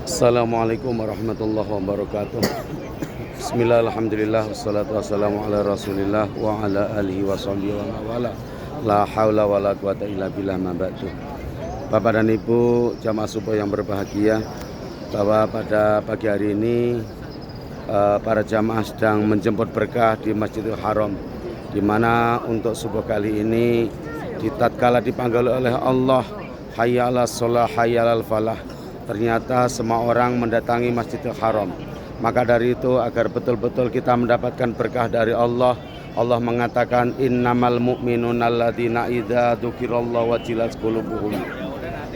Assalamualaikum warahmatullahi wabarakatuh. Bismillah, alhamdulillah, wassalatu wassalamu ala rasulillah wa ala alihi wa sahbihi wa mawala. La hawla wa la quwata illa billah ma ba'du. Bapak dan Ibu jamaah subuh yang berbahagia, bahwa pada pagi hari ini para jamaah sedang menjemput berkah di Masjidil Haram, di mana untuk subuh kali ini tatkala dipanggil oleh Allah, hayya 'alas shalah, hayya 'alal falah, ternyata semua orang mendatangi Masjidil Haram. Maka dari itu, agar betul-betul kita mendapatkan berkah dari Allah, Allah mengatakan innamal mu'minuna alladzina idza dzukirallahu wajilat qulubuhum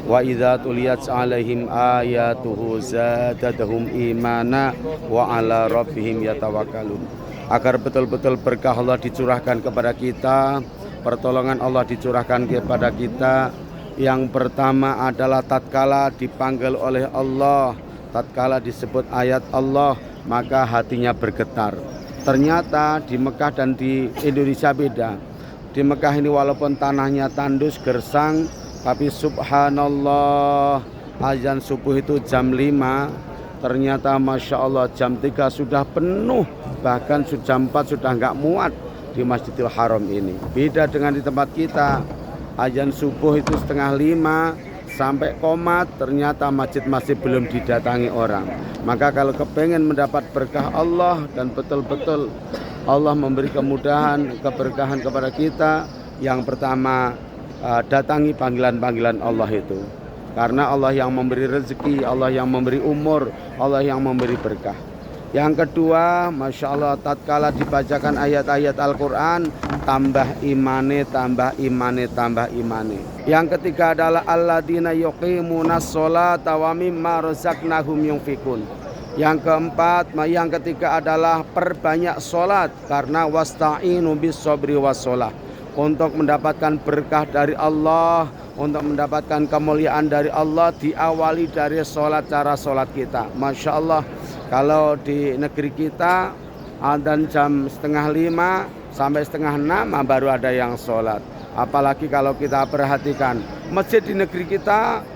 wa idza tuliyat 'alaihim ayatuhu zadatuhum imana wa 'ala rabbihim yatawakkalun. Agar betul-betul berkah Allah dicurahkan kepada kita, pertolongan Allah dicurahkan kepada kita. Yang pertama adalah tatkala dipanggil oleh Allah, tatkala disebut ayat Allah, maka hatinya bergetar. Ternyata di Mekah dan di Indonesia beda. Di Mekah ini walaupun tanahnya tandus, gersang, tapi subhanallah, azan subuh itu jam 5, ternyata Masya Allah jam 3 sudah penuh, bahkan jam 4 sudah nggak muat di Masjidil Haram ini. Beda dengan di tempat kita. Azan subuh itu 4:30 sampai komat, ternyata masjid masih belum didatangi orang. Maka kalau kepengen mendapat berkah Allah dan betul-betul Allah memberi kemudahan, keberkahan kepada kita, yang pertama datangi panggilan-panggilan Allah itu. Karena Allah yang memberi rezeki, Allah yang memberi umur, Allah yang memberi berkah. Yang kedua, Masya Allah, tatkala dibacakan ayat-ayat Al-Quran, tambah imane, tambah imane, tambah imane. Yang ketiga adalah alladzina yuqimunas sholata wa mimma razaqnahum yunfikun. Yang keempat, yang ketiga adalah perbanyak sholat, karena wasta'inu bis sabri was sholah. Untuk mendapatkan berkah dari Allah, untuk mendapatkan kemuliaan dari Allah, diawali dari sholat, cara sholat kita. Masya Allah, kalau di negeri kita adzan jam 4:30 sampai 5:30 baru ada yang sholat. Apalagi kalau kita perhatikan masjid di negeri kita,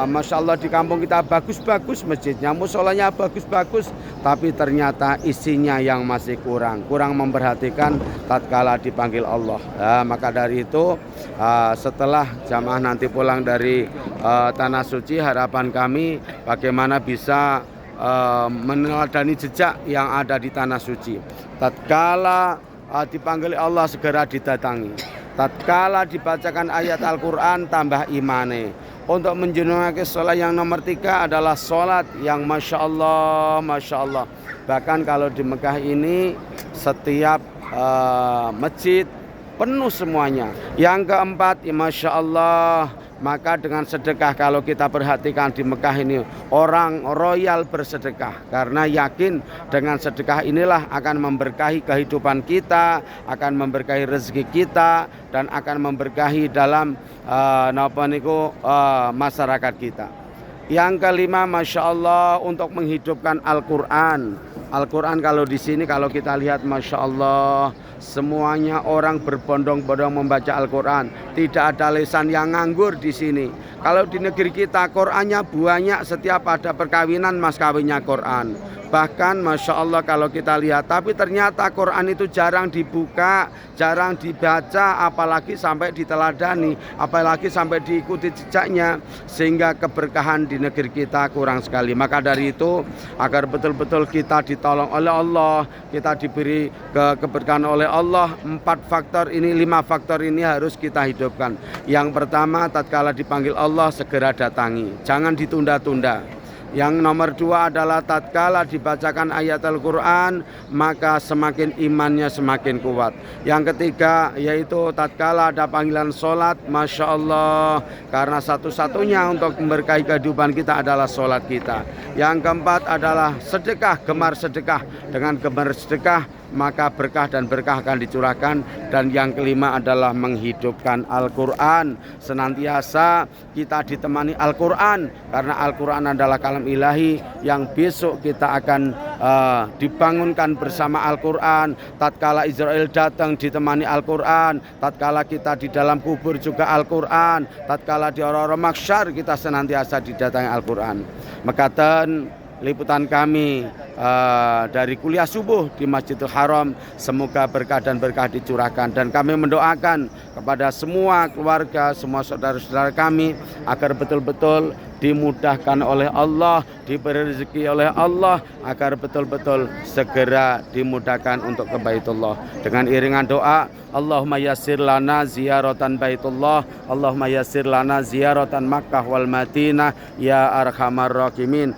Masya Allah, di kampung kita bagus-bagus masjidnya, musholanya bagus-bagus, tapi ternyata isinya yang masih kurang memperhatikan tatkala dipanggil Allah. Maka dari itu, setelah jamaah nanti pulang dari Tanah Suci, harapan kami bagaimana bisa meneladani jejak yang ada di Tanah Suci. Tatkala dipanggil Allah, segera didatangi. Tatkala dibacakan ayat Al-Quran, tambah imane. Untuk menjenungkan sholat yang nomor 3 adalah sholat yang Masya Allah, Masya Allah. Bahkan kalau di Mekah ini setiap masjid penuh semuanya. Yang keempat, ya Masya Allah, maka dengan sedekah, kalau kita perhatikan di Mekah ini orang royal bersedekah, karena yakin dengan sedekah inilah akan memberkahi kehidupan kita, akan memberkahi rezeki kita, dan akan memberkahi dalam masyarakat kita. Yang kelima, Masya Allah, untuk menghidupkan Al-Quran. Al-Quran kalau di sini, kalau kita lihat, Masya Allah, semuanya orang berbondong-bondong membaca Al-Quran. Tidak ada lisan yang nganggur di sini. Kalau di negeri kita, Qurannya banyak, setiap ada perkawinan mas kawinnya Quran. Bahkan Masya Allah kalau kita lihat, tapi ternyata Quran itu jarang dibuka, jarang dibaca, apalagi sampai diteladani, apalagi sampai diikuti jejaknya, sehingga keberkahan di negeri kita kurang sekali. Maka dari itu, agar betul-betul kita ditolong oleh Allah, kita diberi keberkahan oleh Allah, 5 faktor ini harus kita hidupkan. Yang pertama, tatkala dipanggil Allah, segera datangi, jangan ditunda-tunda. Yang nomor 2 adalah tatkala dibacakan ayat Al-Quran, maka semakin imannya semakin kuat. Yang ketiga yaitu tatkala ada panggilan sholat, Masya Allah, karena satu-satunya untuk memberkahi kehidupan kita adalah sholat kita. Yang keempat adalah sedekah, gemar sedekah. Dengan gemar sedekah maka berkah dan berkah akan dicurahkan. Dan yang kelima adalah menghidupkan Al-Quran. Senantiasa kita ditemani Al-Quran, karena Al-Quran adalah kalam ilahi yang besok kita akan dibangunkan bersama Al-Quran. Tatkala Israel datang ditemani Al-Quran, tatkala kita di dalam kubur juga Al-Quran, tatkala di orang-orang mahsyar kita senantiasa didatangi Al-Quran. Mekaten liputan kami dari kuliah subuh di Masjidil Haram, semoga berkah dan berkah dicurahkan. Dan kami mendoakan kepada semua keluarga, semua saudara-saudara kami agar betul-betul dimudahkan oleh Allah, diberi rezeki oleh Allah, agar betul-betul segera dimudahkan untuk ke Baitullah. Dengan iringan doa, Allahumma yassir lana ziyaratan Baitullah, Allahumma yassir lana ziyaratan Makkah wal Madinah ya arhamar rahimin.